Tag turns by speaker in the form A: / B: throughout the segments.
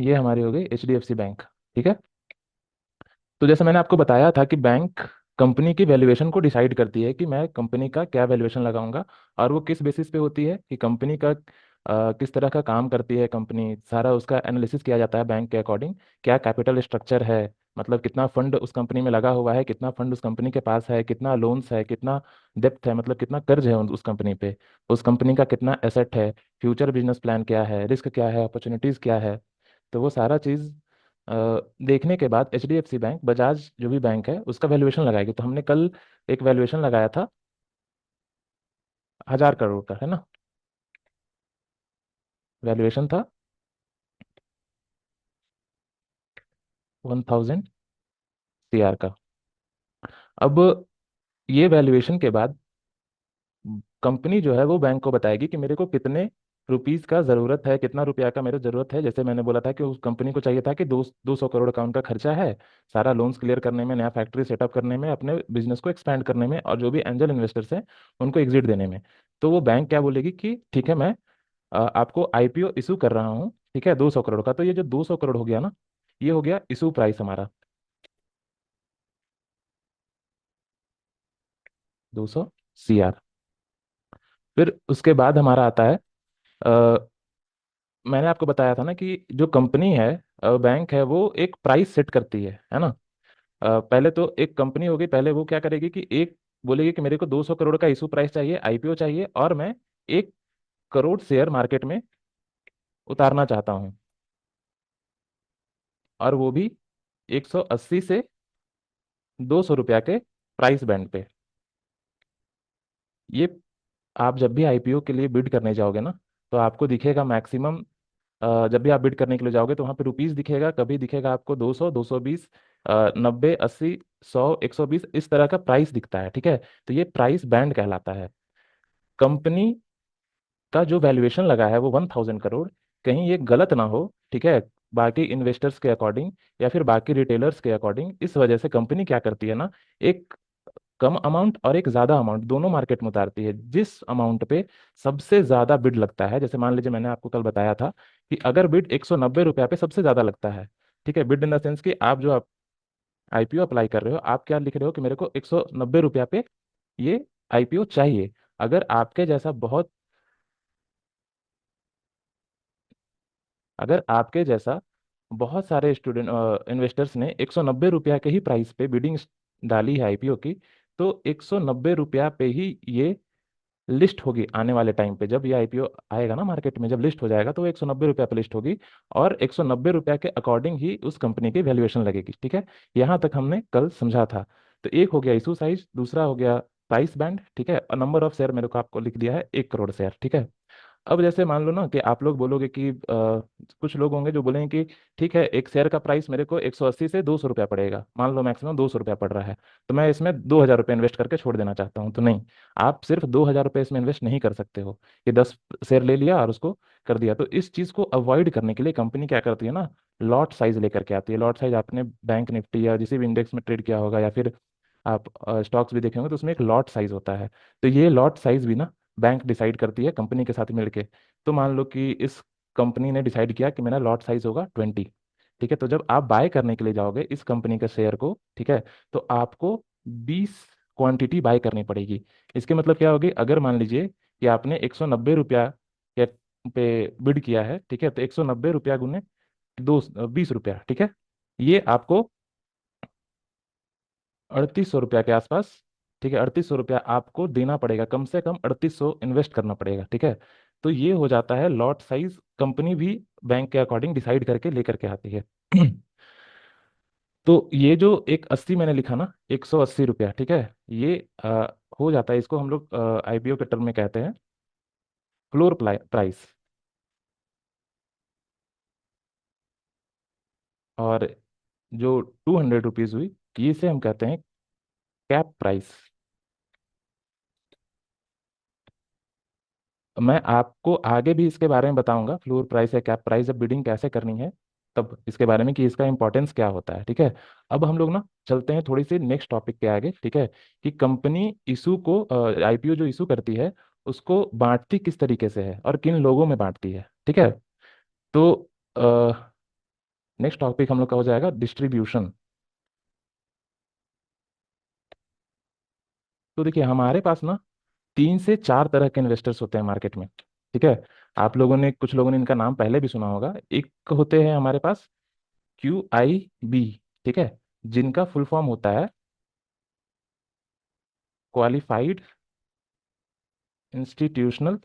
A: ये हमारी हो गई HDFC बैंक। ठीक है। तो जैसे मैंने आपको बताया था कि बैंक कंपनी की वैल्यूएशन को डिसाइड करती है कि मैं कंपनी का क्या वैल्यूएशन लगाऊंगा। और वो किस बेसिस पे होती है कि कंपनी का किस तरह का काम करती है कंपनी, सारा उसका एनालिसिस किया जाता है बैंक के अकॉर्डिंग। क्या कैपिटल स्ट्रक्चर है, मतलब कितना फंड उस कंपनी में लगा हुआ है, कितना फंड उस कंपनी के पास है, कितना लोन्स है, कितना डेप्थ है, मतलब कितना कर्ज है उस कंपनी पे, उस कंपनी का कितना एसेट है, फ्यूचर बिजनेस प्लान क्या है, रिस्क क्या है, अपॉर्चुनिटीज़ क्या है। तो वो सारा चीज़ देखने के बाद HDFC बैंक, बजाज जो भी बैंक है, उसका वैल्यूएशन लगाएगी। तो हमने कल एक वैल्यूएशन लगाया था 1000 करोड़ का, है ना। वैल्यूएशन था 1000 CR का। अब ये वैल्यूएशन के बाद कंपनी जो है वो बैंक को बताएगी कि मेरे को कितने रुपीस का ज़रूरत है, कितना रुपया का मेरे ज़रूरत है। जैसे मैंने बोला था कि उस कंपनी को चाहिए था कि 200 करोड़ का उनका खर्चा है, सारा लोन्स क्लियर करने में, नया फैक्ट्री सेटअप करने में, अपने बिजनेस को एक्सपैंड करने में, और जो भी एंजल इन्वेस्टर्स हैं उनको एग्जिट देने में। तो वो बैंक क्या बोलेगी कि ठीक है, मैं आपको IPO इशू कर रहा हूँ, ठीक है, 200 करोड़ का। तो ये जो 200 करोड़ हो गया ना, ये हो गया इशू प्राइस हमारा, 200 CR। फिर उसके बाद हमारा आता है, मैंने आपको बताया था ना कि जो कंपनी है, बैंक है, वो एक प्राइस सेट करती है ना। पहले तो एक कंपनी होगी, पहले वो क्या करेगी कि एक बोलेगी कि मेरे को 200 करोड़ का इशू प्राइस चाहिए, IPO चाहिए, और मैं 1 करोड़ शेयर मार्केट में उतारना चाहता हूँ, और वो भी 180 से 200 रुपया के प्राइस बैंड पे। ये आप जब भी IPO के लिए बिड करने जाओगे ना, तो आपको दिखेगा मैक्सिमम, जब भी आप बिड करने के लिए जाओगे तो वहाँ पे रुपीस दिखेगा, कभी दिखेगा आपको 200, 220, 90, 80, 100, 120, इस तरह का प्राइस दिखता है। ठीक है। तो ये प्राइस बैंड कहलाता है। कंपनी का जो वैल्यूएशन लगा है वो 1000 करोड़, कहीं ये गलत ना हो, ठीक है, बाकी इन्वेस्टर्स के अकॉर्डिंग या फिर बाकी रिटेलर्स के अकॉर्डिंग। इस वजह से कंपनी क्या करती है ना, एक कम अमाउंट और एक ज्यादा अमाउंट दोनों मार्केट में उतारती है। जिस अमाउंट पे सबसे ज्यादा बिड लगता है, जैसे मान लीजिए मैंने आपको कल बताया था कि अगर बिड 190 रुपया पे सबसे ज्यादा लगता है, ठीक है, बिड इन द सेंस कि आप IPO अप्लाई कर रहे हो, आप क्या लिख रहे हो कि मेरे को 190 रुपया पे ये IPO चाहिए। अगर आपके जैसा बहुत अगर आपके जैसा बहुत सारे स्टूडेंट इन्वेस्टर्स ने 190 रुपया के ही प्राइस पे बिडिंग डाली है IPO की, तो 190 रुपया पे ही ये लिस्ट होगी आने वाले टाइम पे। जब ये IPO आएगा ना मार्केट में, जब लिस्ट हो जाएगा तो वो 190 रुपया पे लिस्ट होगी, और 190 रुपया के अकॉर्डिंग ही उस कंपनी की वैल्यूएशन लगेगी। ठीक है। यहाँ तक हमने कल समझा था। तो एक हो गया इशू साइज, दूसरा हो गया प्राइस बैंड, ठीक है, और नंबर ऑफ शेयर मेरे को आपको लिख दिया है 1 करोड़ शेयर। ठीक है। अब जैसे मान लो ना कि आप लोग बोलोगे कि कुछ लोग होंगे जो बोलेंगे कि ठीक है, एक शेयर का प्राइस मेरे को 180 से 200 रुपया पड़ेगा, मान लो मैक्सिमम 200 रुपया पड़ रहा है, तो मैं इसमें 2000 रुपये इन्वेस्ट करके छोड़ देना चाहता हूँ। तो नहीं, आप सिर्फ 2000 रुपये इसमें इन्वेस्ट नहीं कर सकते हो। ये 10 शेयर ले लिया और उसको कर दिया। तो इस चीज़ को अवॉइड करने के लिए कंपनी क्या करती है ना, लॉट साइज लेकर के आती है। लॉट साइज आपने बैंक निफ्टी या किसी भी इंडेक्स में ट्रेड किया होगा, या फिर आप स्टॉक्स भी देखे होंगे, तो उसमें एक लॉट साइज होता है। तो ये लॉट साइज भी ना बैंक डिसाइड करती है कंपनी के साथ मिलके। तो मान लो कि इस कंपनी ने डिसाइड किया कि मेरा लॉट साइज होगा 20। ठीक है। तो जब आप बाय करने के लिए जाओगे इस कंपनी के शेयर को, ठीक है, तो आपको 20 क्वांटिटी बाय करनी पड़ेगी। इसके मतलब क्या होगी, अगर मान लीजिए कि आपने 190 रुपया के पे बिड किया है, ठीक है, तो 190 रुपया गुने 20 रुपया, ठीक है, ये आपको 3800 रुपया के आसपास, ठीक है, 3800 रुपया आपको देना पड़ेगा, कम से कम 3800 इन्वेस्ट करना पड़ेगा। ठीक है। तो ये हो जाता है लॉट साइज, कंपनी भी बैंक के अकॉर्डिंग डिसाइड करके लेकर के आती है। तो ये जो एक 80 मैंने लिखा ना, 180 रुपया, ठीक है, ये हो जाता है, इसको हम लोग IPO के टर्म में कहते हैं फ्लोर प्राइस। और जो 200 रुपीज हुई, इसे हम कहते हैं कैप प्राइस। मैं आपको आगे भी इसके बारे में बताऊंगा, फ्लोर प्राइस या कैप प्राइस जब बिडिंग कैसे करनी है, तब इसके बारे में कि इसका इंपॉर्टेंस क्या होता है। ठीक है। अब हम लोग ना चलते हैं थोड़ी सी नेक्स्ट टॉपिक पे आगे, ठीक है, कि कंपनी इशू को, IPO जो इशू करती है उसको बांटती किस तरीके से है और किन लोगों में बांटती है। ठीक है। तो नेक्स्ट टॉपिक हम लोग का हो जाएगा डिस्ट्रीब्यूशन। तो देखिए हमारे पास ना 3 से 4 तरह के इन्वेस्टर्स होते हैं मार्केट में, ठीक है। आप लोगों ने, कुछ लोगों ने इनका नाम पहले भी सुना होगा। एक होते हैं हमारे पास QIB, ठीक है, जिनका फुल फॉर्म होता है क्वालिफाइड इंस्टीट्यूशनल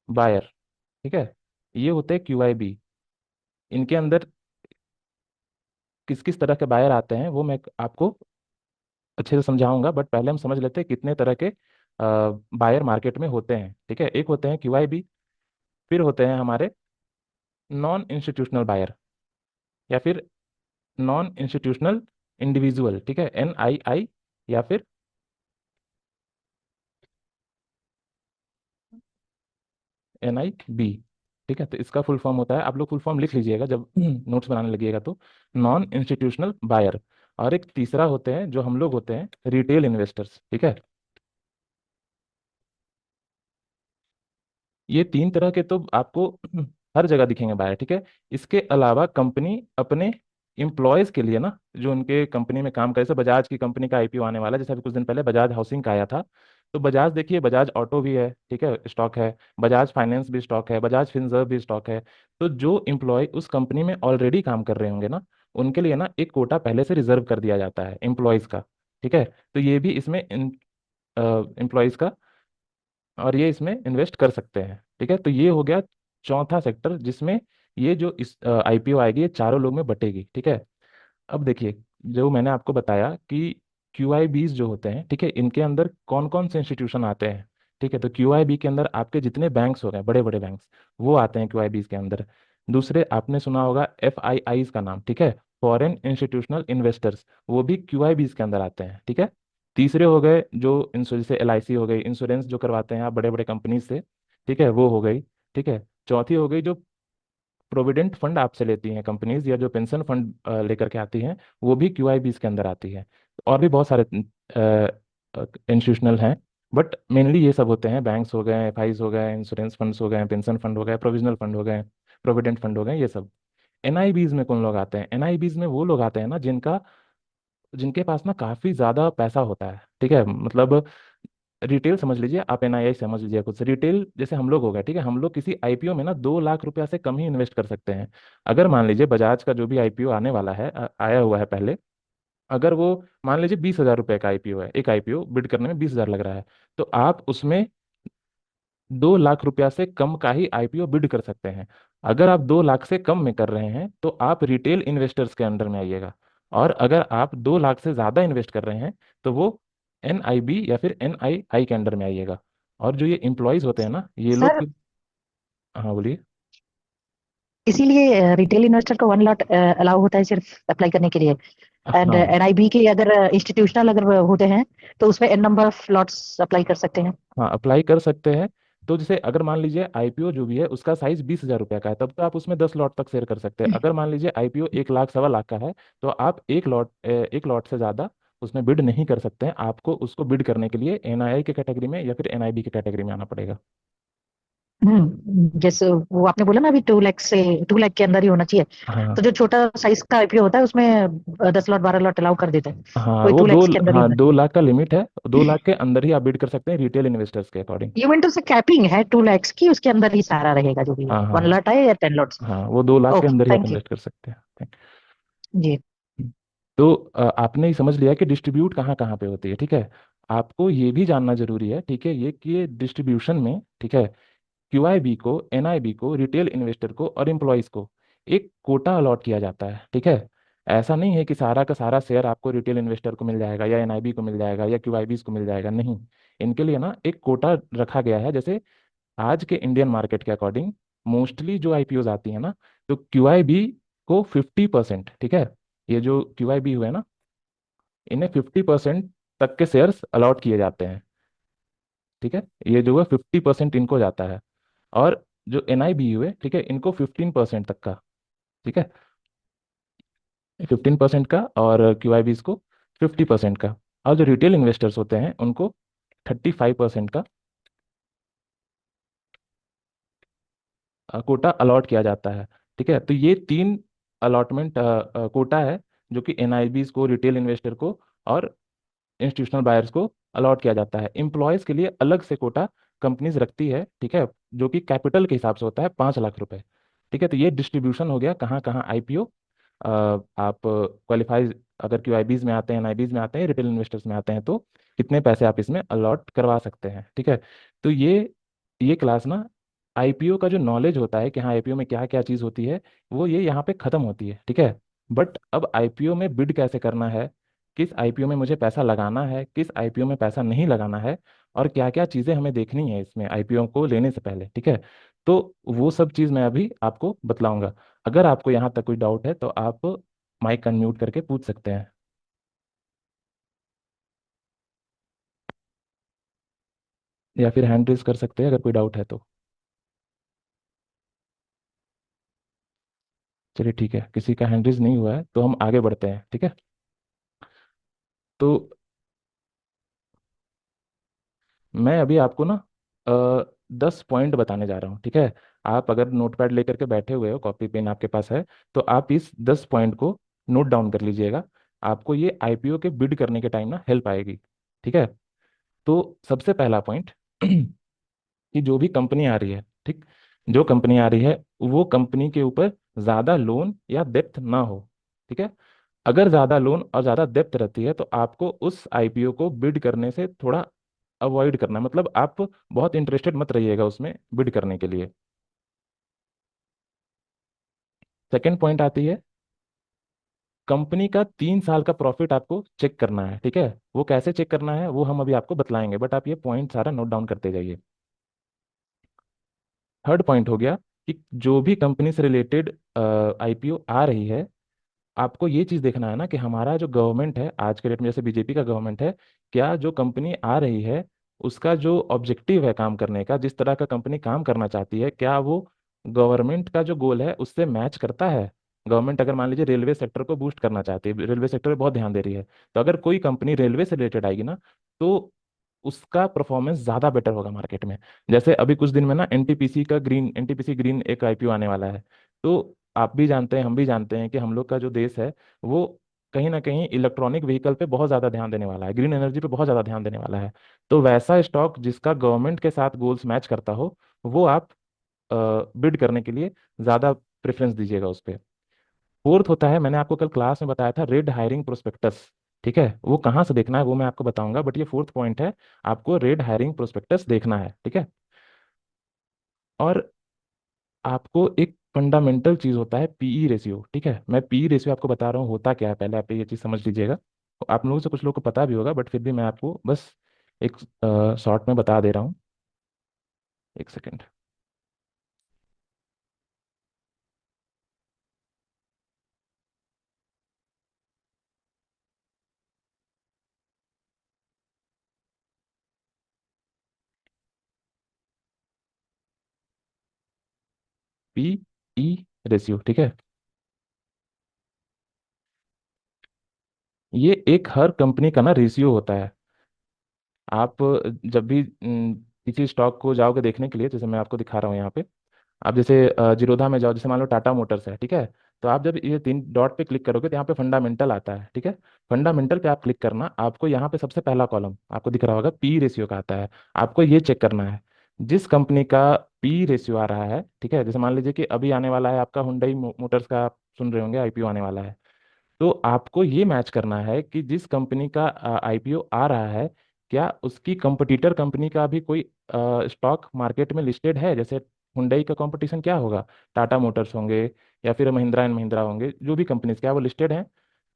A: बायर, ठीक है। ये होते हैं QIB। इनके अंदर किस किस तरह के बायर आते हैं वो मैं आपको अच्छे से समझाऊंगा, बट पहले हम समझ लेते हैं कितने तरह के बायर मार्केट में होते हैं, ठीक है। एक होते हैं QIB, फिर होते हैं हमारे नॉन इंस्टीट्यूशनल बायर, या फिर नॉन इंस्टीट्यूशनल इंडिविजुअल, ठीक है, NII, या फिर NIB, ठीक है। तो इसका फुल फॉर्म होता है, आप लोग फुल फॉर्म लिख लीजिएगा जब नोट्स बनाने लगिएगा, तो नॉन इंस्टीट्यूशनल बायर। और एक तीसरा होते हैं जो हम लोग होते हैं रिटेल इन्वेस्टर्स, ठीक है। ये 3 तरह के तो आपको हर जगह दिखेंगे बायर, ठीक है। इसके अलावा कंपनी अपने एम्प्लॉयज के लिए ना, जो उनके कंपनी में काम करे, जैसे बजाज की कंपनी का IPO आने वाला है, जैसे अभी कुछ दिन पहले बजाज हाउसिंग का आया था। तो बजाज देखिए, बजाज ऑटो भी है, ठीक है, स्टॉक है। बजाज फाइनेंस भी स्टॉक है, बजाज फिनसर्व भी स्टॉक है। तो जो एम्प्लॉय उस कंपनी में ऑलरेडी काम कर रहे होंगे ना, उनके लिए ना एक कोटा पहले से रिजर्व कर दिया जाता है एम्प्लॉयज का, ठीक है। तो ये भी इसमें एम्प्लॉयज का, और ये इसमें इन्वेस्ट कर सकते हैं, ठीक है। तो ये हो गया चौथा सेक्टर, जिसमें ये जो इस IPO आएगी ये चारों लोग में बटेगी, ठीक है। अब देखिए, जो मैंने आपको बताया कि QIBs जो होते हैं, ठीक है, इनके अंदर कौन कौन से इंस्टीट्यूशन आते हैं, ठीक है। तो QIB के अंदर आपके जितने बैंक्स हो गए, बड़े बड़े बैंक्स, वो आते हैं QIBs के अंदर। दूसरे आपने सुना होगा FIIs का नाम, ठीक है, फॉरेन इंस्टीट्यूशनल इन्वेस्टर्स, वो भी QIBs के अंदर आते हैं, ठीक है। तीसरे हो गए जो जैसे LIC हो गई, इंश्योरेंस जो करवाते हैं आप बड़े बड़े कंपनीज से, ठीक है, वो हो गई, ठीक है। चौथी हो गई जो प्रोविडेंट फंड आपसे लेती हैं कंपनीज, या जो पेंशन फंड लेकर के आती हैं, वो भी QIBs के अंदर आती है। और भी बहुत सारे इंस्टीट्यूशनल हैं, बट मेनली ये सब होते हैं, बैंक्स हो गए, FIs हो गए, इंश्योरेंस फंड्स हो गए, पेंशन फंड हो गए, प्रोविजनल फंड हो गए, प्रोविडेंट फंड हो गए, ये सब। NIBs में कौन लोग आते हैं? NIBs में वो लोग आते हैं ना जिनके पास ना काफी ज्यादा पैसा होता है, ठीक है। मतलब रिटेल समझ लीजिए आप, NII समझ लीजिए खुद से। रिटेल जैसे हम लोग हो गए, ठीक है, हम लोग किसी IPO में ना 2 लाख रुपया से कम ही इन्वेस्ट कर सकते हैं। अगर मान लीजिए बजाज का जो भी IPO आने वाला है, आया हुआ है पहले, अगर वो मान लीजिए 20,000 रुपए का IPO है, एक IPO बिड करने में 20,000 लग रहा है, तो आप उसमें 2 लाख रुपया से कम का ही IPO बिड कर सकते हैं। अगर आप 2 लाख से कम में कर रहे हैं तो आप रिटेल इन्वेस्टर्स के अंडर में आइएगा। और अगर आप 2 लाख से ज़्यादा इन्वेस्ट कर रहे हैं तो वो NIB या फिर NII के अंडर में आइएगा। और जो ये एम्प्लॉयज़ होते हैं ना, ये लोग
B: सर,
A: हाँ बोलिए।
B: इसीलिए रिटेल इन्वेस्टर को 1 लॉट अलाउ होता है सिर्फ अप्लाई करने के लिए। एंड
A: हाँ
B: NIB के अगर इंस्टीट्यूशनल अगर होते हैं तो उसमें n number of lots apply कर सकते हैं।
A: हाँ, अप्लाई कर सकते हैं। तो जैसे अगर मान लीजिए IPO जो भी है उसका साइज 20,000 रुपया का है, तब तो आप उसमें 10 लॉट तक शेयर कर सकते हैं। अगर मान लीजिए IPO 1 लाख सवा लाख का है, तो आप एक लॉट से ज़्यादा उसमें बिड नहीं कर सकते हैं। आपको उसको बिड करने के लिए NII के कैटेगरी में या फिर NIB के कैटेगरी में आना पड़ेगा।
B: जैसे वो आपने बोला ना अभी 2 लाख से 2 लाख के अंदर ही होना चाहिए।
A: हाँ
B: तो जो छोटा साइज का IPO होता है उसमें 10 लॉट 12 लॉट अलाउ कर देते हैं।
A: हाँ,
B: वही
A: वो
B: टू
A: दो,
B: लैक्स के अंदर ही
A: हाँ,
B: होना
A: 2 लाख
B: चाहिए।
A: का लिमिट है। 2 लाख के अंदर ही आप बिड कर सकते हैं रिटेल इन्वेस्टर्स के अकॉर्डिंग।
B: ये विंडो से कैपिंग है 2 लैक्स की, उसके अंदर ही सारा रहेगा जो भी है,
A: हाँ हाँ
B: 1 लॉट है या 10 लॉट्स।
A: हाँ, वो 2 लाख के
B: ओके,
A: अंदर ही आप
B: थैंक यू।
A: इन्वेस्ट कर सकते हैं।
B: जी।
A: तो आपने ही समझ लिया कि डिस्ट्रीब्यूट कहाँ कहाँ पे होती है, ठीक है। आपको ये भी जानना जरूरी है, ठीक है, ये कि ये डिस्ट्रीब्यूशन में, ठीक है, QIB को, NIB को, रिटेल इन्वेस्टर को और एम्प्लॉयज को एक कोटा अलॉट किया जाता है, ठीक है। ऐसा नहीं है कि सारा का सारा शेयर आपको रिटेल इन्वेस्टर को मिल जाएगा, या NIB को मिल जाएगा, या QIBs को मिल जाएगा, नहीं। इनके लिए ना एक कोटा रखा गया है। जैसे आज के इंडियन मार्केट के अकॉर्डिंग मोस्टली जो IPOs आती है ना, तो QIB को 50%, ठीक है, ये जो QIB हुए ना, इन्हें 50% तक के शेयर्स अलॉट किए जाते हैं, ठीक है। ये जो है 50% इनको जाता है। और जो NIB हुए, ठीक है, इनको 15% तक का, ठीक है, 15% का, और QIBs को 50% का। और जो रिटेल इन्वेस्टर्स होते हैं उनको 35% का कोटा अलॉट किया जाता है। ठीक है, तो ये तीन अलॉटमेंट कोटा है जो कि एनआईबीज को, रिटेल इन्वेस्टर को और इंस्टीट्यूशनल बायर्स को अलॉट किया जाता है। एम्प्लॉयज़ के लिए अलग से कोटा कंपनीज रखती है, ठीक है, जो कि कैपिटल के हिसाब से होता है 5 लाख रुपए। ठीक है, तो ये डिस्ट्रीब्यूशन हो गया कहाँ कहाँ आईपीओ आप क्वालिफाई, अगर क्यूआईबीज में आते हैं, एनआईबीज में आते हैं, रिटेल इन्वेस्टर्स में आते हैं, तो कितने पैसे आप इसमें अलॉट करवा सकते हैं। ठीक है, तो ये क्लास ना, आईपीओ का जो नॉलेज होता है कि हाँ आईपीओ में क्या क्या चीज़ होती है, वो ये यहाँ पे ख़त्म होती है। ठीक है, बट अब आईपीओ में बिड कैसे करना है, किस आईपीओ में मुझे पैसा लगाना है, किस आईपीओ में पैसा नहीं लगाना है, और क्या क्या चीज़ें हमें देखनी है इसमें आईपीओ को लेने से पहले। ठीक है, तो वो सब चीज़ मैं अभी आपको बतलाऊंगा। अगर आपको यहाँ तक कोई डाउट है तो आप माइक अनम्यूट करके पूछ सकते हैं, या फिर हैंड रेज कर सकते हैं अगर कोई डाउट है तो। चलिए ठीक है, किसी का हैंड रेज नहीं हुआ है तो हम आगे बढ़ते हैं। ठीक है, तो मैं अभी आपको ना 10 पॉइंट बताने जा रहा हूँ। ठीक है, आप अगर नोटपैड लेकर के बैठे हुए हो, कॉपी पेन आपके पास है, तो आप इस 10 पॉइंट को नोट डाउन कर लीजिएगा। आपको ये आईपीओ के बिड करने के टाइम ना हेल्प आएगी। ठीक है, तो सबसे पहला पॉइंट कि जो भी कंपनी आ रही है, ठीक, जो कंपनी आ रही है वो कंपनी के ऊपर ज़्यादा लोन या डेप्थ ना हो। ठीक है, अगर ज़्यादा लोन और ज़्यादा डेप्थ रहती है तो आपको उस आईपीओ को बिड करने से थोड़ा अवॉइड करना है, मतलब आप बहुत इंटरेस्टेड मत रहिएगा उसमें बिड करने के लिए। सेकंड पॉइंट आती है, कंपनी का 3 साल का प्रॉफिट आपको चेक करना है। ठीक है, वो कैसे चेक करना है वो हम अभी आपको बतलाएंगे, बट आप ये पॉइंट सारा नोट डाउन करते जाइए। थर्ड पॉइंट हो गया कि जो भी कंपनी से रिलेटेड आईपीओ आ रही है, आपको ये चीज़ देखना है ना कि हमारा जो गवर्नमेंट है आज के डेट में, जैसे बीजेपी का गवर्नमेंट है, क्या जो कंपनी आ रही है उसका जो ऑब्जेक्टिव है काम करने का, जिस तरह का कंपनी काम करना चाहती है, क्या वो गवर्नमेंट का जो गोल है उससे मैच करता है। गवर्नमेंट अगर मान लीजिए रेलवे सेक्टर को बूस्ट करना चाहती है, रेलवे सेक्टर पे बहुत ध्यान दे रही है, तो अगर कोई कंपनी रेलवे से रिलेटेड आएगी ना, तो उसका परफॉर्मेंस ज़्यादा बेटर होगा मार्केट में। जैसे अभी कुछ दिन में ना एनटीपीसी ग्रीन एक आईपीओ आने वाला है। तो आप भी जानते हैं, हम भी जानते हैं कि हम लोग का जो देश है वो कहीं ना कहीं इलेक्ट्रॉनिक व्हीकल पे बहुत ज़्यादा ध्यान देने वाला है, ग्रीन एनर्जी पे बहुत ज़्यादा ध्यान देने वाला है। तो वैसा स्टॉक जिसका गवर्नमेंट के साथ गोल्स मैच करता हो, वो आप बिड करने के लिए ज़्यादा प्रेफरेंस दीजिएगा उस पर। फोर्थ होता है, मैंने आपको कल क्लास में बताया था, रेड हायरिंग प्रोस्पेक्टस। ठीक है, वो कहाँ से देखना है वो मैं आपको बताऊंगा, बट ये फोर्थ पॉइंट है, आपको रेड हायरिंग प्रोस्पेक्टस देखना है। ठीक है, और आपको एक फंडामेंटल चीज होता है पीई रेशियो। ठीक है, मैं पीई रेशियो आपको बता रहा हूँ होता क्या है, पहले आप ये चीज समझ लीजिएगा। आप लोगों से कुछ लोगों को पता भी होगा, बट फिर भी मैं आपको बस एक शॉर्ट में बता दे रहा हूँ। एक सेकेंड। पीई रेशियो, ठीक है, ये एक हर कंपनी का ना रेशियो होता है। आप जब भी किसी स्टॉक को जाओगे देखने के लिए, जैसे मैं आपको दिखा रहा हूँ यहाँ पे, आप जैसे जीरोधा में जाओ, जैसे मान लो टाटा मोटर्स है, ठीक है, तो आप जब ये तीन डॉट पे क्लिक करोगे तो यहाँ पे फंडामेंटल आता है। ठीक है, फंडामेंटल पे आप क्लिक करना, आपको यहाँ पे सबसे पहला कॉलम आपको दिख रहा होगा पी रेशियो का आता है। आपको ये चेक करना है जिस कंपनी का पी रेशियो आ रहा है। ठीक है, जैसे मान लीजिए कि अभी आने वाला है आपका हुंडई मोटर्स का, आप सुन रहे होंगे आईपीओ आने वाला है, तो आपको ये मैच करना है कि जिस कंपनी का आईपीओ आ रहा है, क्या उसकी कंपटीटर कंपनी का भी कोई स्टॉक मार्केट में लिस्टेड है। जैसे हुंडई का कंपटीशन क्या होगा, टाटा मोटर्स होंगे या फिर महिंद्रा एंड महिंद्रा होंगे, जो भी कंपनीज क्या वो लिस्टेड है।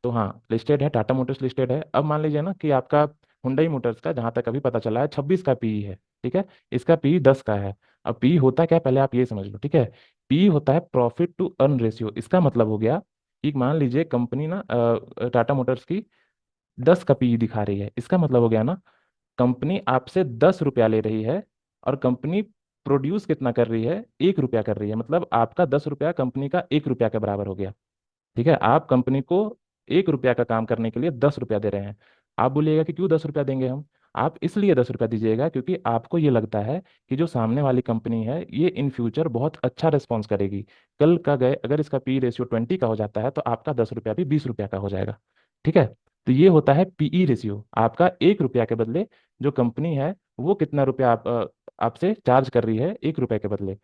A: तो हाँ लिस्टेड है, टाटा मोटर्स लिस्टेड है। अब मान लीजिए ना कि आपका हुंडई मोटर्स का, जहाँ तक अभी पता चला है, 26 का पीई है। ठीक है, इसका पीई 10 का है। अब पी होता क्या है, पहले आप ये समझ लो। ठीक है, पी होता है प्रॉफिट टू अर्न रेशियो। इसका मतलब हो गया कि मान लीजिए कंपनी ना टाटा मोटर्स की 10 का पीई दिखा रही है, इसका मतलब हो गया ना, कंपनी आपसे 10 रुपया ले रही है और कंपनी प्रोड्यूस कितना कर रही है, 1 रुपया कर रही है, मतलब आपका 10 रुपया कंपनी का 1 रुपया के बराबर हो गया। ठीक है, आप कंपनी को 1 रुपया का काम करने के लिए 10 रुपया दे रहे हैं। आप बोलिएगा कि क्यों 10 रुपया देंगे हम। आप इसलिए 10 रुपया दीजिएगा क्योंकि आपको ये लगता है कि जो सामने वाली कंपनी है ये इन फ्यूचर बहुत अच्छा रिस्पॉन्स करेगी। कल का गए अगर इसका पी रेशियो 20 का हो जाता है तो आपका 10 रुपया भी 20 रुपया का हो जाएगा। ठीक है। तो ये होता है पीई रेशियो। आपका 1 रुपया के बदले जो कंपनी है वो कितना रुपया आपसे चार्ज कर रही है 1 रुपए के बदले।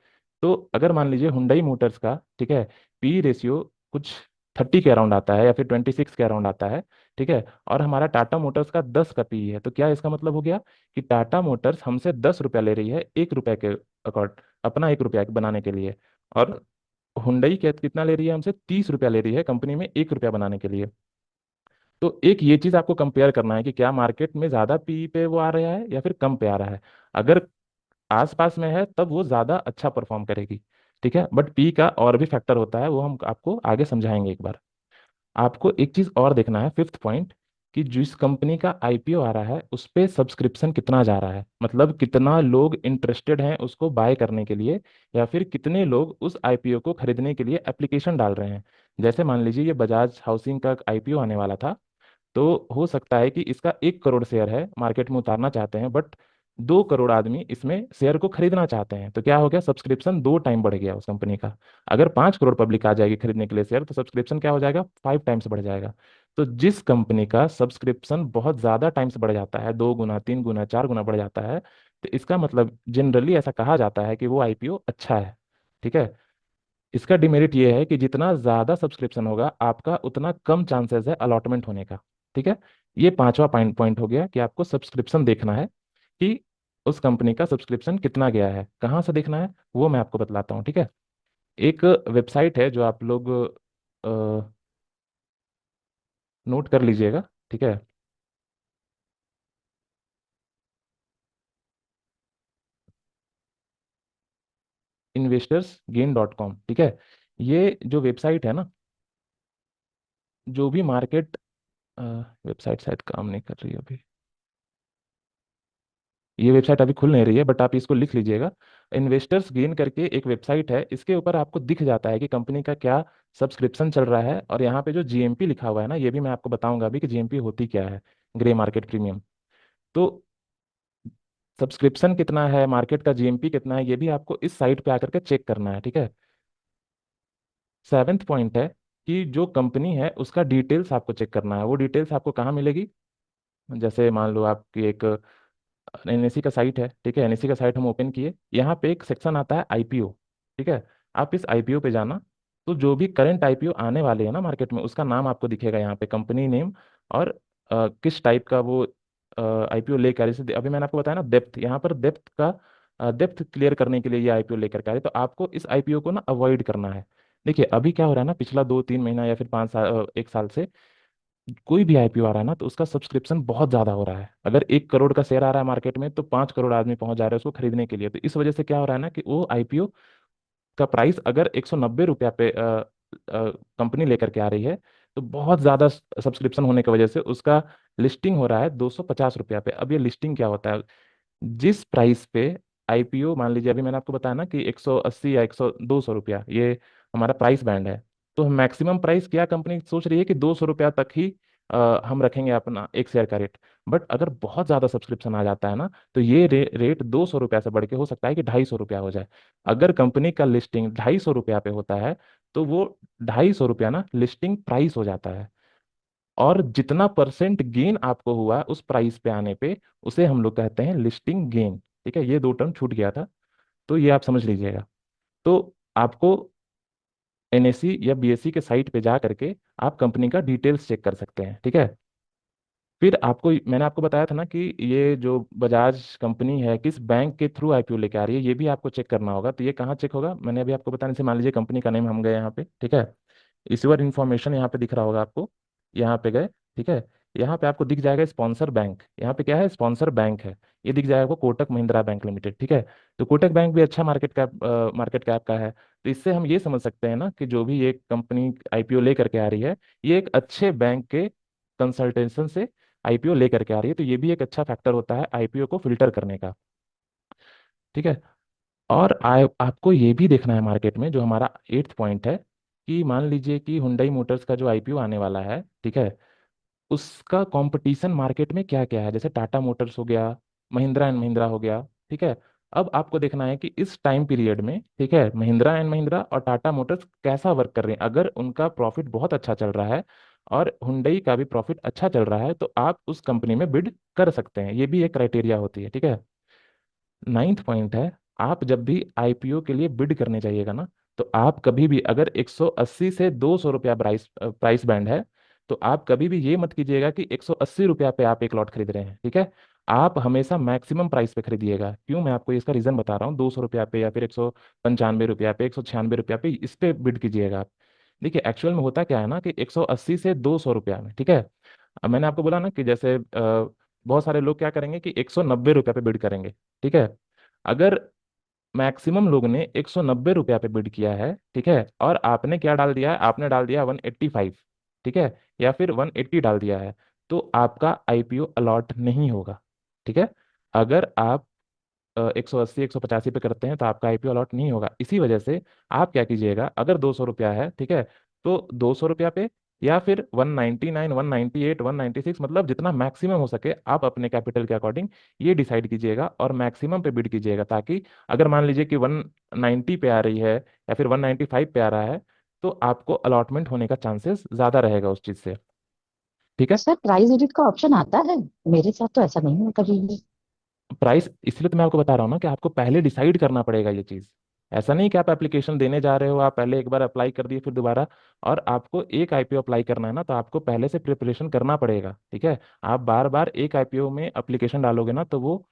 A: तो अगर मान लीजिए हुंडई मोटर्स का, ठीक है, पी रेशियो कुछ 30 के अराउंड आता है या फिर 26 के अराउंड आता है, ठीक है, और हमारा टाटा मोटर्स का 10 का पी है, तो क्या इसका मतलब हो गया कि टाटा मोटर्स हमसे 10 रुपया ले रही है 1 रुपए के अकॉर्ड, अपना 1 रुपया बनाने के लिए। और हुंडई के कितना ले रही है हमसे, 30 रुपया ले रही है कंपनी में 1 रुपया बनाने के लिए। तो एक ये चीज आपको कंपेयर करना है कि क्या मार्केट में ज्यादा पी पे वो आ रहा है या फिर कम पे आ रहा है। अगर आसपास में है तब वो ज्यादा अच्छा परफॉर्म करेगी। ठीक है, बट पी का और भी फैक्टर होता है, वो हम आपको आगे समझाएंगे एक बार। आपको एक चीज और देखना है, फिफ्थ पॉइंट, कि जिस कंपनी का आईपीओ आ रहा है उस पे सब्सक्रिप्शन कितना जा रहा है, मतलब कितना लोग इंटरेस्टेड हैं उसको बाय करने के लिए, या फिर कितने लोग उस आईपीओ को खरीदने के लिए एप्लीकेशन डाल रहे हैं। जैसे मान लीजिए ये बजाज हाउसिंग का आईपीओ आने वाला था, तो हो सकता है कि इसका 1 करोड़ शेयर है, मार्केट में उतारना चाहते हैं, बट 2 करोड़ आदमी इसमें शेयर को खरीदना चाहते हैं, तो क्या हो गया, सब्सक्रिप्शन 2 टाइम बढ़ गया उस कंपनी का। अगर 5 करोड़ पब्लिक आ जाएगी खरीदने के लिए शेयर, तो सब्सक्रिप्शन क्या हो जाएगा, 5 टाइम्स बढ़ जाएगा। तो जिस कंपनी का सब्सक्रिप्शन बहुत ज्यादा टाइम्स बढ़ जाता है, 2 गुना 3 गुना 4 गुना बढ़ जाता है, तो इसका मतलब जनरली ऐसा कहा जाता है कि वो आईपीओ अच्छा है। ठीक है। इसका डिमेरिट ये है कि जितना ज्यादा सब्सक्रिप्शन होगा आपका उतना कम चांसेस है अलॉटमेंट होने का। ठीक है। ये पांचवा पॉइंट पॉइंट हो गया कि आपको सब्सक्रिप्शन देखना है कि उस कंपनी का सब्सक्रिप्शन कितना गया है, कहाँ से देखना है वो मैं आपको बतलाता हूँ। ठीक है। एक वेबसाइट है जो आप लोग नोट कर लीजिएगा। ठीक है। investorsgain.com। ठीक है। ये जो वेबसाइट है ना, जो भी मार्केट, वेबसाइट शायद काम नहीं कर रही है अभी, ये वेबसाइट अभी खुल नहीं रही है, बट आप इसको लिख लीजिएगा। इन्वेस्टर्स गेन करके एक वेबसाइट है, इसके ऊपर आपको दिख जाता है कि कंपनी का क्या सब्सक्रिप्शन चल रहा है, और यहाँ पे जो जीएमपी लिखा हुआ है ना, ये भी मैं आपको बताऊंगा अभी कि जीएमपी होती क्या है, ग्रे मार्केट प्रीमियम। तो सब्सक्रिप्शन कितना है, मार्केट का जीएमपी कितना है, ये भी आपको इस साइट पे आकर के चेक करना है। ठीक है। सेवेंथ पॉइंट है कि जो कंपनी है उसका डिटेल्स आपको चेक करना है। वो डिटेल्स आपको कहाँ मिलेगी, जैसे मान लो आपकी एक एनएससी का साइट है, ठीक है, एनएससी का साइट हम ओपन किए, यहाँ पे एक सेक्शन आता है आईपीओ। ठीक है। आप इस आईपीओ पे जाना, तो जो भी करंट आईपीओ आने वाले हैं ना मार्केट में, उसका नाम आपको दिखेगा यहाँ पे, कंपनी नेम, और किस टाइप का वो आईपीओ लेकर, जैसे अभी मैंने आपको बताया ना डेप्थ, यहाँ पर डेप्थ का डेप्थ क्लियर करने के लिए ये आईपीओ लेकर के आ रहे हैं। तो आपको इस आईपीओ को ना अवॉइड करना है। देखिए अभी क्या हो रहा है ना, पिछला 2-3 महीना या फिर 5 साल, 1 साल से कोई भी आईपीओ आ रहा है ना, तो उसका सब्सक्रिप्शन बहुत ज्यादा हो रहा है। अगर 1 करोड़ का शेयर आ रहा है मार्केट में, तो 5 करोड़ आदमी पहुंच जा रहे हैं उसको खरीदने के लिए। तो इस वजह से क्या हो रहा है ना कि वो आईपीओ का प्राइस अगर 190 रुपया पे कंपनी लेकर के आ रही है, तो बहुत ज्यादा सब्सक्रिप्शन होने की वजह से उसका लिस्टिंग हो रहा है 250 रुपया पे। अब ये लिस्टिंग क्या होता है, जिस प्राइस पे आईपीओ, मान लीजिए अभी मैंने आपको बताया ना कि 180 या 200 रुपया ये हमारा प्राइस बैंड है, तो मैक्सिमम प्राइस क्या कंपनी सोच रही है कि 200 रुपया तक ही हम रखेंगे अपना एक शेयर का रेट। बट अगर बहुत ज़्यादा सब्सक्रिप्शन आ जाता है ना, तो ये रेट 200 रुपया से बढ़ के हो सकता है कि 250 रुपया हो जाए। अगर कंपनी का लिस्टिंग 250 रुपया पे होता है, तो वो 250 रुपया ना लिस्टिंग प्राइस हो जाता है। और जितना परसेंट गेन आपको हुआ उस प्राइस पे आने पे, उसे हम लोग कहते हैं लिस्टिंग गेन। ठीक है, ये दो टर्म छूट गया था, तो ये आप समझ लीजिएगा। तो आपको एनएससी या बीएससी के साइट पे जा करके आप कंपनी का डिटेल्स चेक कर सकते हैं। ठीक है। फिर आपको, मैंने आपको बताया था ना कि ये जो बजाज कंपनी है किस बैंक के थ्रू आईपीओ लेके आ रही है, ये भी आपको चेक करना होगा। तो ये कहाँ चेक होगा, मैंने अभी आपको बताने से, मान लीजिए कंपनी का नेम, हम गए यहाँ पे, ठीक है, इश्यूर इन्फॉर्मेशन यहाँ पे दिख रहा होगा आपको, यहाँ पे गए, ठीक है, यहाँ पे आपको दिख जाएगा स्पॉन्सर बैंक, यहाँ पे क्या है, स्पॉन्सर बैंक है, ये दिख जाएगा आपको कोटक महिंद्रा बैंक लिमिटेड। ठीक है। तो कोटक बैंक भी अच्छा मार्केट कैप का है। तो इससे हम ये समझ सकते हैं ना कि जो भी ये कंपनी आईपीओ लेकर के आ रही है, ये एक अच्छे बैंक के कंसल्टेशन से आईपीओ लेकर के आ रही है। तो ये भी एक अच्छा फैक्टर होता है आईपीओ को फिल्टर करने का। ठीक है। और आपको ये भी देखना है मार्केट में, जो हमारा एट्थ पॉइंट है, कि मान लीजिए कि हुंडई मोटर्स का जो आईपीओ आने वाला है, ठीक है, उसका कंपटीशन मार्केट में क्या क्या है, जैसे टाटा मोटर्स हो गया, महिंद्रा एंड महिंद्रा हो गया। ठीक है। अब आपको देखना है कि इस टाइम पीरियड में, ठीक है, महिंद्रा एंड महिंद्रा और टाटा मोटर्स कैसा वर्क कर रहे हैं। अगर उनका प्रॉफिट बहुत अच्छा चल रहा है और हुंडई का भी प्रॉफिट अच्छा चल रहा है तो आप उस कंपनी में बिड कर सकते हैं। ये भी एक क्राइटेरिया होती है। ठीक है। नाइन्थ पॉइंट है, आप जब भी आईपीओ के लिए बिड करने जाइएगा ना, तो आप कभी भी, अगर 180 से 200 रुपया प्राइस प्राइस बैंड है, तो आप कभी भी ये मत कीजिएगा कि 180 रुपया पे आप एक लॉट खरीद रहे हैं। ठीक है। आप हमेशा मैक्सिमम प्राइस पे खरीदिएगा। क्यों, मैं आपको इसका रीजन बता रहा हूँ। 200 रुपया पे या फिर 195 रुपया पे, 196 रुपया पे, इस पे बिड कीजिएगा आप। देखिए एक्चुअल में होता क्या है ना कि 180 से 200 रुपया में, ठीक है, अब मैंने आपको बोला ना कि जैसे बहुत सारे लोग क्या करेंगे कि 190 रुपया पे बिड करेंगे। ठीक है। अगर मैक्सिमम लोग ने 190 रुपया पे बिड किया है, ठीक है, और आपने क्या डाल दिया है, आपने डाल दिया 185, ठीक है, या फिर 180 डाल दिया है, तो आपका आईपीओ अलॉट नहीं होगा। ठीक है। अगर आप 180 185 पे करते हैं तो आपका आईपीओ अलॉट नहीं होगा। इसी वजह से आप क्या कीजिएगा, अगर 200 रुपया है, ठीक है, तो 200 रुपया पे, या फिर 199 198 196, मतलब जितना मैक्सिमम हो सके आप अपने कैपिटल के अकॉर्डिंग ये डिसाइड कीजिएगा और मैक्सिमम पे बिड कीजिएगा, ताकि अगर मान लीजिए कि 190 पे आ रही है या फिर 195 पे आ रहा है, तो आपको अलॉटमेंट होने का चांसेस ज़्यादा रहेगा उस चीज़ से। ठीक है।
B: सर प्राइस एडिट का ऑप्शन आता है? मेरे साथ तो ऐसा नहीं है कभी भी।
A: प्राइस इसलिए तो मैं आपको बता रहा हूँ ना कि आपको पहले डिसाइड करना पड़ेगा ये चीज़। ऐसा नहीं कि आप एप्लीकेशन देने जा रहे हो, आप पहले एक बार अप्लाई कर दिए फिर दोबारा, और आपको एक आईपीओ अप्लाई करना है ना, तो आपको पहले से प्रिपरेशन करना पड़ेगा। ठीक है। आप बार बार एक आईपीओ में एप्लीकेशन डालोगे ना तो वो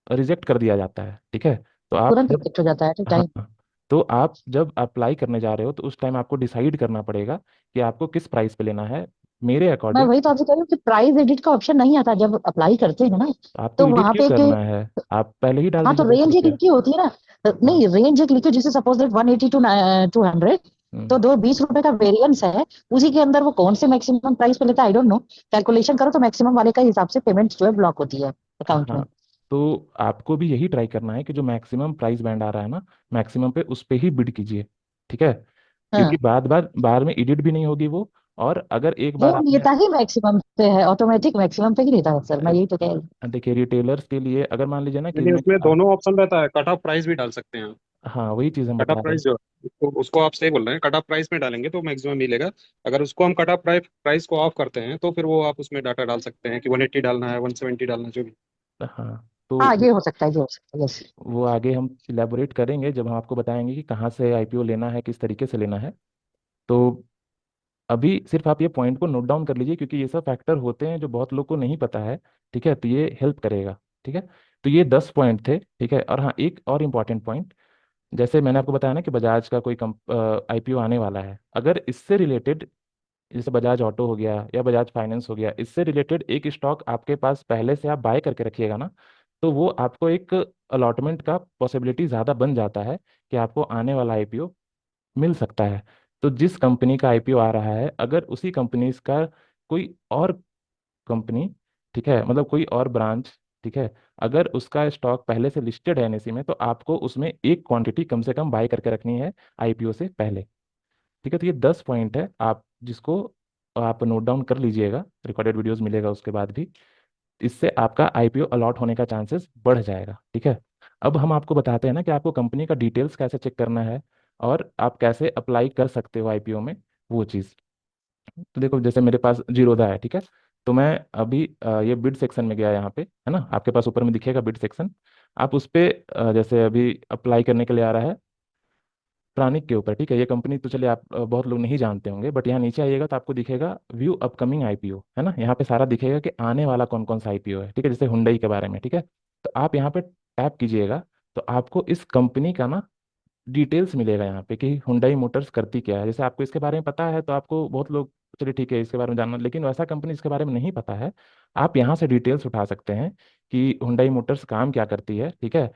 A: रिजेक्ट कर दिया जाता है। ठीक है। तो आप
B: तुरंत
A: जब,
B: रिजेक्ट हो जाता है
A: हाँ,
B: टाइम।
A: तो आप जब अप्लाई करने जा रहे हो तो उस टाइम आपको डिसाइड करना पड़ेगा कि आपको किस प्राइस पे लेना है। मेरे
B: मैं
A: अकॉर्डिंग
B: वही तो आपसे कह रही हूँ कि प्राइस एडिट का ऑप्शन नहीं आता जब अप्लाई करते हैं ना।
A: आपको
B: तो
A: एडिट
B: वहां
A: क्यों
B: पे
A: करना है, आप पहले ही डाल
B: हाँ, तो
A: दीजिए दस
B: रेंज एक
A: रुपया
B: लिखी होती है ना।
A: हाँ।
B: नहीं, रेंज एक लिखी, जैसे सपोज दैट 180 टू 200।
A: हम्म,
B: तो दो 20 रुपए का वेरिएंस है। उसी के अंदर वो कौन से मैक्सिमम प्राइस पे लेता है, आई डोंट नो। कैलकुलेशन करो तो मैक्सिमम वाले का हिसाब से पेमेंट जो है ब्लॉक होती है अकाउंट
A: हाँ,
B: में।
A: तो आपको भी यही ट्राई करना है कि जो मैक्सिमम प्राइस बैंड आ रहा है ना, मैक्सिमम पे उस पे ही बिड कीजिए। ठीक है। क्योंकि
B: हाँ,
A: बाद में एडिट भी नहीं होगी वो, और अगर एक
B: वो
A: बार आपने,
B: लेता ही मैक्सिमम पे है, ऑटोमेटिक मैक्सिमम पे ही लेता है सर, मैं यही तो कह रही हूँ।
A: देखिए रिटेलर्स के लिए अगर मान लीजिए ना कि
C: नहीं,
A: मैं,
C: उसमें दोनों ऑप्शन रहता है, कट ऑफ प्राइस भी डाल सकते हैं आप।
A: हाँ वही चीज़ हम
C: कट
A: बता
C: ऑफ
A: रहे
C: प्राइस
A: हैं।
C: जो है, उसको आप सही बोल रहे हैं, कट ऑफ प्राइस में डालेंगे तो मैक्सिमम मिलेगा। अगर उसको हम कट ऑफ प्राइस को ऑफ करते हैं तो फिर वो आप उसमें डाटा डाल सकते हैं कि 180 डालना है, 170 डालना है, जो भी।
A: हाँ, तो
B: हाँ, ये हो सकता है, ये हो सकता है, यस।
A: वो आगे हम इलेबोरेट करेंगे जब हम आपको बताएंगे कि कहाँ से आईपीओ लेना है, किस तरीके से लेना है। तो अभी सिर्फ आप ये पॉइंट को नोट डाउन कर लीजिए, क्योंकि ये सब फैक्टर होते हैं जो बहुत लोग को नहीं पता है। ठीक है। तो ये हेल्प करेगा। ठीक है। तो ये 10 पॉइंट थे। ठीक है। और हाँ, एक और इम्पॉर्टेंट पॉइंट, जैसे मैंने आपको बताया ना कि बजाज का कोई आईपीओ आने वाला है, अगर इससे रिलेटेड, जैसे बजाज ऑटो हो गया या बजाज फाइनेंस हो गया, इससे रिलेटेड एक स्टॉक आपके पास पहले से आप बाय करके रखिएगा ना, तो वो आपको एक अलॉटमेंट का पॉसिबिलिटी ज़्यादा बन जाता है कि आपको आने वाला आईपीओ मिल सकता है। तो जिस कंपनी का आईपीओ आ रहा है, अगर उसी कंपनी का कोई और कंपनी, ठीक है, मतलब कोई और ब्रांच, ठीक है, अगर उसका स्टॉक पहले से लिस्टेड है एनएसई में, तो आपको उसमें एक क्वांटिटी कम से कम बाय करके रखनी है आईपीओ से पहले। ठीक है। तो ये 10 पॉइंट है, आप जिसको आप नोट डाउन कर लीजिएगा, रिकॉर्डेड वीडियोस मिलेगा उसके बाद भी। इससे आपका आईपीओ अलॉट होने का चांसेस बढ़ जाएगा। ठीक है। अब हम आपको बताते हैं ना कि आपको कंपनी का डिटेल्स कैसे चेक करना है और आप कैसे अप्लाई कर सकते हो आईपीओ में, वो चीज़। तो देखो जैसे मेरे पास जीरोधा है, ठीक है, तो मैं अभी ये बिड सेक्शन में गया यहाँ पे, है ना, आपके पास ऊपर में दिखेगा बिड सेक्शन। आप उस पे जैसे अभी अप्लाई करने के लिए आ रहा है प्रानिक के ऊपर। ठीक है। ये कंपनी तो चलिए आप बहुत लोग नहीं जानते होंगे, बट यहाँ नीचे आइएगा तो आपको दिखेगा व्यू अपकमिंग आईपीओ, है ना, यहाँ पे सारा दिखेगा कि आने वाला कौन कौन सा आईपीओ है। ठीक है। जैसे हुंडई के बारे में, ठीक है, तो आप यहाँ पे टैप कीजिएगा, तो आपको इस कंपनी का ना डिटेल्स मिलेगा यहाँ पे कि हुंडई मोटर्स करती क्या है। जैसे आपको इसके बारे में पता है तो आपको बहुत लोग, चलिए ठीक है, इसके बारे में जानना, लेकिन वैसा कंपनी इसके बारे में नहीं पता है, आप यहाँ से डिटेल्स उठा सकते हैं कि हुंडई मोटर्स काम क्या करती है। ठीक है।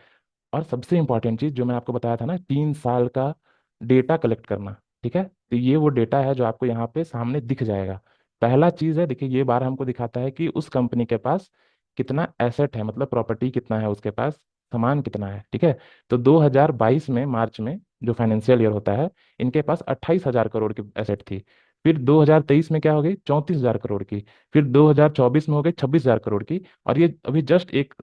A: और सबसे इंपॉर्टेंट चीज जो मैं आपको बताया था ना, 3 साल का डेटा कलेक्ट करना। ठीक है। तो ये वो डेटा है जो आपको यहाँ पे सामने दिख जाएगा। पहला चीज है, देखिए ये बार हमको दिखाता है कि उस कंपनी के पास कितना एसेट है, मतलब प्रॉपर्टी कितना है उसके पास, सामान कितना है। ठीक है। तो 2022 में मार्च में, जो फाइनेंशियल ईयर होता है, इनके पास 28,000 करोड़ की एसेट थी। फिर 2023 में क्या हो गई, 34,000 करोड़ की। फिर 2024 में हो गई 26,000 करोड़ की। और ये अभी जस्ट एक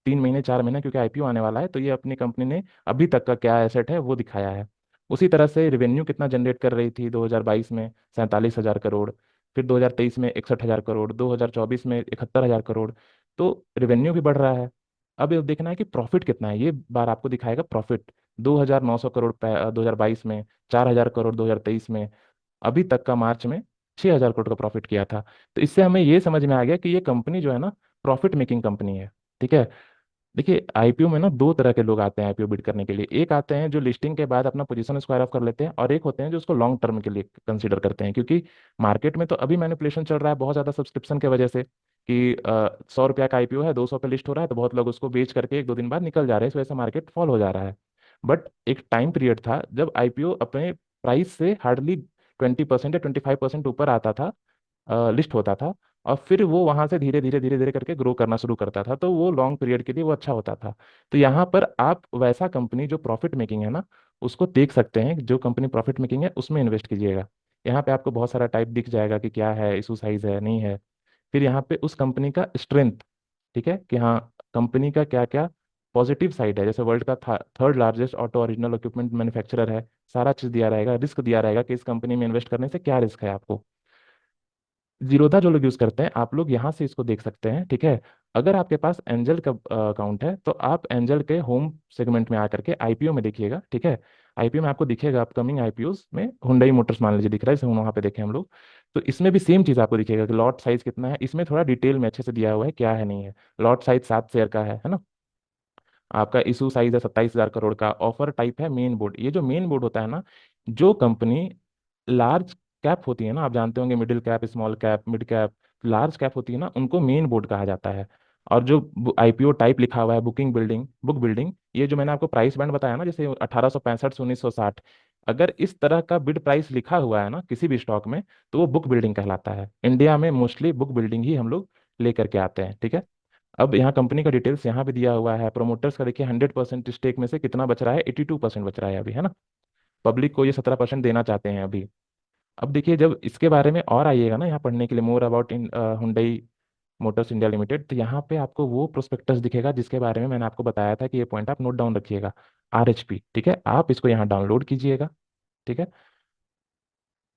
A: 3 महीने 4 महीने, क्योंकि आईपीओ आने वाला है, तो ये अपनी कंपनी ने अभी तक का क्या एसेट है वो दिखाया है। उसी तरह से रेवेन्यू कितना जनरेट कर रही थी 2022 में, 47,000 करोड़। फिर 2023 में 61,000 करोड़, 2024 में 71,000 करोड़। तो रेवेन्यू भी बढ़ रहा है। अब ये देखना है कि प्रॉफिट कितना है, ये बार आपको दिखाएगा प्रॉफिट। 2,900 करोड़ 2022 में, 4,000 करोड़ 2023 में, अभी तक का मार्च में 6,000 करोड़ का प्रॉफिट किया था। तो इससे हमें ये समझ में आ गया कि ये कंपनी जो है ना, प्रॉफिट मेकिंग कंपनी है। ठीक है। देखिए आईपीओ में ना दो तरह के लोग आते हैं आईपीओ बिड करने के लिए। एक आते हैं जो लिस्टिंग के बाद अपना पोजीशन स्क्वायर ऑफ कर लेते हैं, और एक होते हैं जो उसको लॉन्ग टर्म के लिए कंसीडर करते हैं। क्योंकि मार्केट में तो अभी मैनिपुलेशन चल रहा है बहुत ज़्यादा सब्सक्रिप्शन की वजह से, कि 100 रुपया का आईपीओ है, 200 पे लिस्ट हो रहा है, तो बहुत लोग उसको बेच करके 1-2 दिन बाद निकल जा रहे हैं, इस वजह से मार्केट फॉल हो जा रहा है। बट एक टाइम पीरियड था जब आईपीओ अपने प्राइस से हार्डली 20% या 25% ऊपर आता था, लिस्ट होता था, और फिर वो वहां से धीरे धीरे धीरे धीरे करके ग्रो करना शुरू करता था, तो वो लॉन्ग पीरियड के लिए वो अच्छा होता था। तो यहाँ पर आप वैसा कंपनी जो प्रॉफिट मेकिंग है ना, उसको देख सकते हैं। जो कंपनी प्रॉफिट मेकिंग है उसमें इन्वेस्ट कीजिएगा। यहाँ पे आपको बहुत सारा टाइप दिख जाएगा कि क्या है, इशू साइज है नहीं है। फिर यहाँ पे उस कंपनी का स्ट्रेंथ, ठीक है, कि हाँ कंपनी का क्या क्या पॉजिटिव साइड है। जैसे वर्ल्ड का third largest auto original equipment manufacturer है, सारा चीज़ दिया रहेगा, रिस्क दिया रहेगा कि इस कंपनी में इन्वेस्ट करने से क्या रिस्क है आपको। जीरोधा जो लोग यूज करते हैं, आप लोग यहाँ से इसको देख सकते हैं। ठीक है। अगर आपके पास एंजल का अकाउंट है तो आप एंजल के होम सेगमेंट में आकर के आईपीओ में देखिएगा। ठीक है। आईपीओ में आपको दिखेगा अपकमिंग आईपीओ में हुंडई मोटर्स मान लीजिए दिख रहा है, जैसे वहाँ पे देखें हम लोग। तो इसमें भी सेम चीज़ आपको दिखेगा कि लॉट साइज कितना है। इसमें थोड़ा डिटेल में अच्छे से दिया हुआ है क्या है नहीं है। लॉट साइज 7 शेयर का है ना। आपका इशू साइज है 27,000 करोड़ का। ऑफर टाइप है मेन बोर्ड। ये जो मेन बोर्ड होता है ना, जो कंपनी लार्ज कैप होती है ना, आप जानते होंगे middle cap, small cap, mid cap, large cap होती है ना, उनको मेन बोर्ड कहा जाता है। और जो आईपीओ टाइप लिखा हुआ है, बुकिंग बिल्डिंग, बुक बिल्डिंग, ये जो मैंने आपको प्राइस बैंड बताया ना, जैसे 1865 से 1960, अगर इस तरह का बिड प्राइस लिखा हुआ है ना किसी भी स्टॉक में, तो वो बुक बिल्डिंग कहलाता है। इंडिया में मोस्टली बुक बिल्डिंग ही हम लोग लेकर के आते हैं। ठीक है। अब यहाँ कंपनी का डिटेल्स यहाँ भी दिया हुआ है। प्रोमोटर्स का देखिए 100% स्टेक में से कितना बच रहा है, 82% बच रहा है अभी, है ना। पब्लिक को ये 17% देना चाहते हैं अभी। अब देखिए जब इसके बारे में और आइएगा ना यहाँ पढ़ने के लिए, more about in Hyundai Motors India limited, तो यहाँ पे आपको वो प्रोस्पेक्टस दिखेगा जिसके बारे में मैंने आपको बताया था कि ये पॉइंट आप नोट डाउन रखिएगा। आरएचपी, ठीक है, आप इसको यहाँ डाउनलोड कीजिएगा। ठीक है।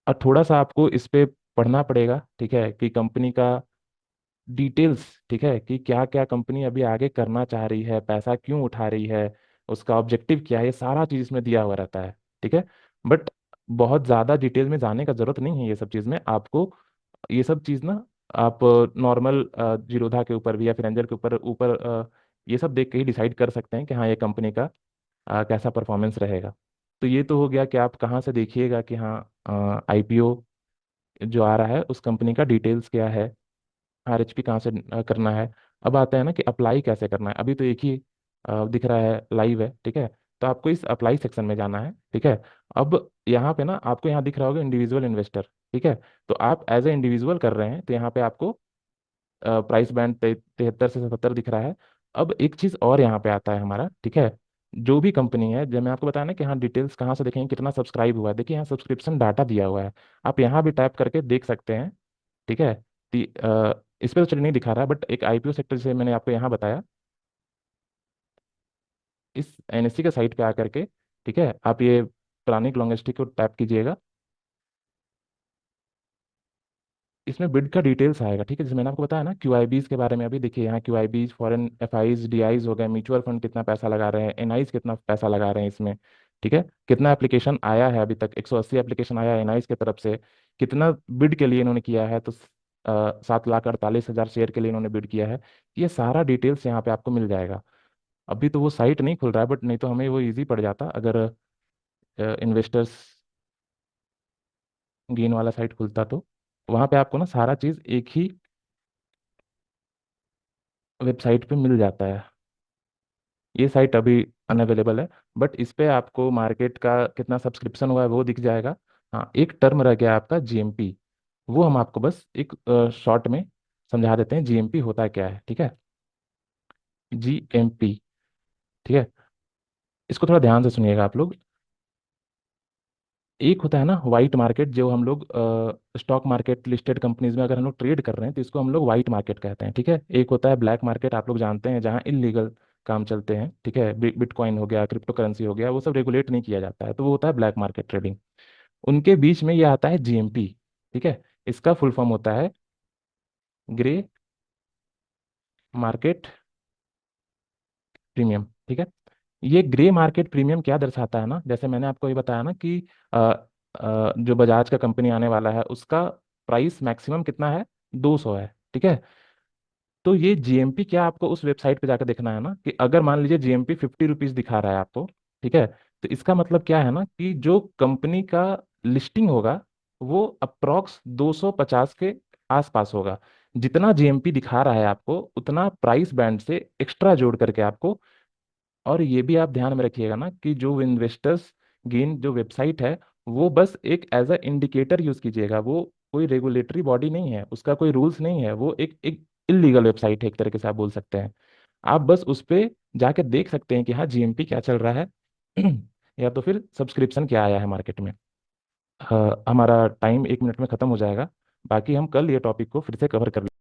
A: और थोड़ा सा आपको इस पे पढ़ना पड़ेगा, ठीक है, कि कंपनी का डिटेल्स, ठीक है, कि क्या क्या कंपनी अभी आगे करना चाह रही है, पैसा क्यों उठा रही है, उसका ऑब्जेक्टिव क्या है, ये सारा चीज इसमें दिया हुआ रहता है। ठीक है। बट बहुत ज़्यादा डिटेल में जाने का जरूरत नहीं है ये सब चीज़ में आपको। ये सब चीज़ ना आप नॉर्मल जीरोधा के ऊपर भी या फिर एंजल के ऊपर ऊपर ये सब देख के ही डिसाइड कर सकते हैं कि हाँ ये कंपनी का कैसा परफॉर्मेंस रहेगा। तो ये तो हो गया कि आप कहाँ से देखिएगा कि हाँ आईपीओ जो आ रहा है उस कंपनी का डिटेल्स क्या है, आरएचपी कहाँ से करना है। अब आता है ना कि अप्लाई कैसे करना है। अभी तो एक ही दिख रहा है, लाइव है। ठीक है। तो आपको इस अप्लाई सेक्शन में जाना है। ठीक है। अब यहाँ पे ना आपको यहाँ दिख रहा होगा इंडिविजुअल इन्वेस्टर। ठीक है। तो आप एज ए इंडिविजुअल कर रहे हैं तो यहाँ पे आपको प्राइस बैंड 73 से 77 दिख रहा है। अब एक चीज़ और यहाँ पे आता है हमारा, ठीक है, जो भी कंपनी है, जब मैं आपको बताया ना कि हाँ डिटेल्स कहाँ से देखेंगे, कितना सब्सक्राइब हुआ है, देखिए यहाँ सब्सक्रिप्शन डाटा दिया हुआ है। आप यहाँ भी टाइप करके देख सकते हैं। ठीक है। इस पे तो चलिए नहीं दिखा रहा, बट एक आईपीओ सेक्टर से मैंने आपको यहाँ बताया, इस एनएससी के साइट पे आकर के, ठीक है, आप ये प्लानिक लॉन्गिस्टिक को टैप कीजिएगा। इसमें बिड का डिटेल्स आएगा। ठीक है। जैसे मैंने आपको बताया ना क्यूआईबीज के बारे में, अभी देखिए यहाँ क्यूआईबीज, फॉरेन एफआईज, डीआईज हो गए, म्यूचुअल फंड कितना पैसा लगा रहे हैं, एनआईज कितना पैसा लगा रहे हैं इसमें। ठीक है। कितना एप्लीकेशन आया है अभी तक, 180 एप्लीकेशन आया है एनआईज की तरफ से। कितना बिड के लिए इन्होंने किया है, तो 7,48,000 शेयर के लिए इन्होंने बिड किया है। ये सारा डिटेल्स यहाँ पे आपको मिल जाएगा। अभी तो वो साइट नहीं खुल रहा है, बट नहीं तो हमें वो इजी पड़ जाता अगर इन्वेस्टर्स गेन वाला साइट खुलता। तो वहाँ पे आपको ना सारा चीज़ एक ही वेबसाइट पे मिल जाता है। ये साइट अभी अनअवेलेबल है, बट इस पे आपको मार्केट का कितना सब्सक्रिप्शन हुआ है वो दिख जाएगा। हाँ एक टर्म रह गया आपका जीएमपी, वो हम आपको बस एक शॉर्ट में समझा देते हैं जीएमपी होता क्या है। ठीक है। जीएमपी, ठीक है, इसको थोड़ा ध्यान से सुनिएगा आप लोग। एक होता है ना वाइट मार्केट, जो हम लोग स्टॉक मार्केट लिस्टेड कंपनीज में अगर हम लोग ट्रेड कर रहे हैं तो इसको हम लोग वाइट मार्केट कहते हैं, ठीक है। एक होता है ब्लैक मार्केट, आप लोग जानते हैं, जहाँ इलीगल काम चलते हैं, ठीक है। बिटकॉइन हो गया, क्रिप्टो करेंसी हो गया, वो सब रेगुलेट नहीं किया जाता है, तो वो होता है ब्लैक मार्केट ट्रेडिंग। उनके बीच में ये आता है जीएमपी, ठीक है। इसका फुल फॉर्म होता है ग्रे मार्केट प्रीमियम, ठीक है। ये ग्रे मार्केट प्रीमियम क्या दर्शाता है ना, जैसे मैंने आपको ये बताया ना कि जो बजाज का कंपनी आने वाला है उसका प्राइस मैक्सिमम कितना है, 200 है, ठीक है। तो ये जीएमपी क्या आपको उस वेबसाइट पे जाकर देखना है ना, कि अगर मान लीजिए जीएमपी 50 रुपीज दिखा रहा है आपको, ठीक है, तो इसका मतलब क्या है ना कि जो कंपनी का लिस्टिंग होगा वो अप्रोक्स 250 के आसपास होगा। जितना जीएमपी दिखा रहा है आपको उतना प्राइस बैंड से एक्स्ट्रा जोड़ करके आपको। और ये भी आप ध्यान में रखिएगा ना कि जो इन्वेस्टर्स गेन जो वेबसाइट है वो बस एक एज अ इंडिकेटर यूज कीजिएगा, वो कोई रेगुलेटरी बॉडी नहीं है, उसका कोई रूल्स नहीं है, वो एक इलीगल वेबसाइट है एक तरीके से आप बोल सकते हैं। आप बस उस पे जाकर देख सकते हैं कि हाँ जीएमपी क्या चल रहा है या तो फिर सब्सक्रिप्शन क्या आया है मार्केट में। हमारा टाइम 1 मिनट में खत्म हो जाएगा, बाकी हम कल ये टॉपिक को फिर से कवर कर